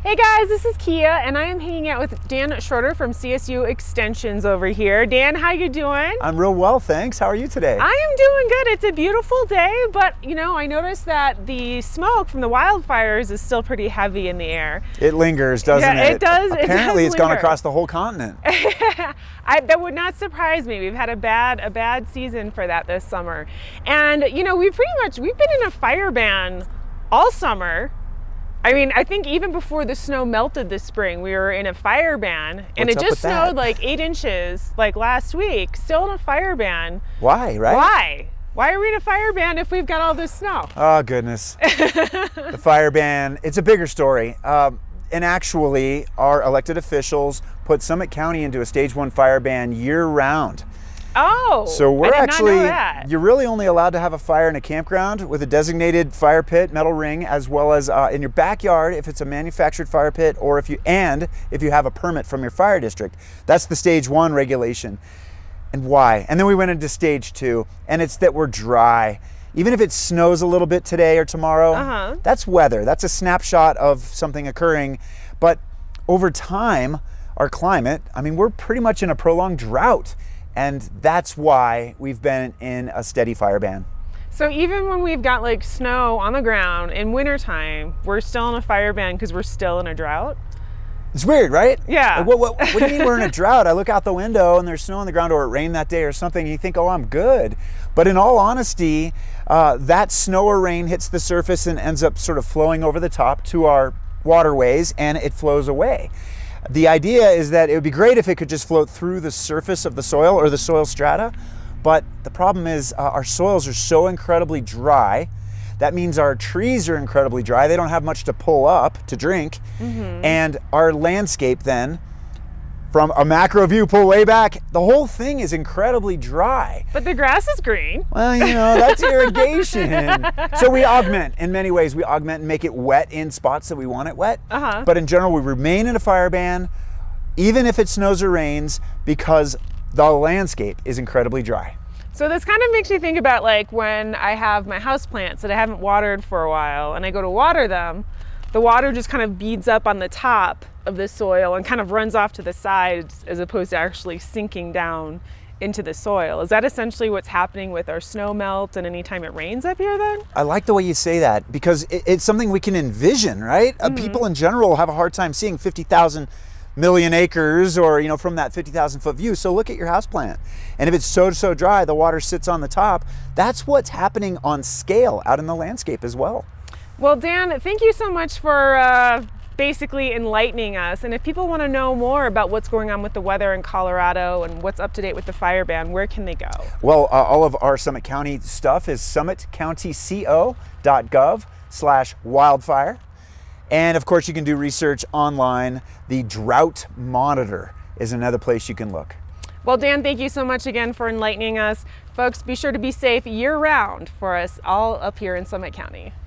Hey guys, this is Kia and I am hanging out with Dan Schroder from CSU Extensions over here. Dan, how you doing? I'm real well, thanks. How are you today? I am doing good. It's a beautiful day, but I noticed that the smoke from the wildfires is still pretty heavy in the air. It lingers, doesn't it? It does. Apparently it's gone across the whole continent. That would not surprise me. We've had a bad season for that this summer. And we've been in a fire ban all summer. I mean, I think even before the snow melted this spring, we were in a fire ban, and it just snowed like 8 inches like last week, still in a fire ban. Why, right? Why are we in a fire ban if we've got all this snow? Oh, goodness. The fire ban, it's a bigger story. And actually, our elected officials put Summit County into a stage 1 fire ban year round. Oh, so I did not know that. You're really only allowed to have a fire in a campground with a designated fire pit, metal ring, as well as in your backyard if it's a manufactured fire pit, or if you have a permit from your fire district. That's the stage 1 regulation. And why? And then we went into stage 2, and it's that we're dry. Even if it snows a little bit today or tomorrow, that's weather. That's a snapshot of something occurring. But over time, our climate, we're pretty much in a prolonged drought. And that's why we've been in a steady fire ban. So even when we've got like snow on the ground in wintertime, we're still in a fire ban because we're still in a drought? It's weird, right? Yeah. Like, what do you mean we're in a drought? I look out the window and there's snow on the ground, or it rained that day or something, and you think, oh, I'm good. But in all honesty, that snow or rain hits the surface and ends up sort of flowing over the top to our waterways, and it flows away. The idea is that it would be great if it could just float through the surface of the soil or the soil strata, but the problem is our soils are so incredibly dry. That means our trees are incredibly dry. They don't have much to pull up to drink, and our landscape then, from a macro view, pull way back, the whole thing is incredibly dry. But the grass is green. Well, that's irrigation. So we augment, in many ways, we augment and make it wet in spots that we want it wet. But in general, we remain in a fire ban, even if it snows or rains, because the landscape is incredibly dry. So this kind of makes me think about like when I have my houseplants that I haven't watered for a while, and I go to water them, the water just kind of beads up on the top of the soil and kind of runs off to the sides as opposed to actually sinking down into the soil. Is that essentially what's happening with our snow melt and anytime it rains up here then? I like the way you say that, because it's something we can envision, right? People in general have a hard time seeing 50,000 million acres or, from that 50,000 foot view. So look at your houseplant. And if it's so dry, the water sits on the top. That's what's happening on scale out in the landscape as well. Well, Dan, thank you so much for basically enlightening us. And if people want to know more about what's going on with the weather in Colorado and what's up to date with the fire ban, where can they go? Well, all of our Summit County stuff is summitcountyco.gov/wildfire. And of course, you can do research online. The Drought Monitor is another place you can look. Well, Dan, thank you so much again for enlightening us. Folks, be sure to be safe year round for us all up here in Summit County.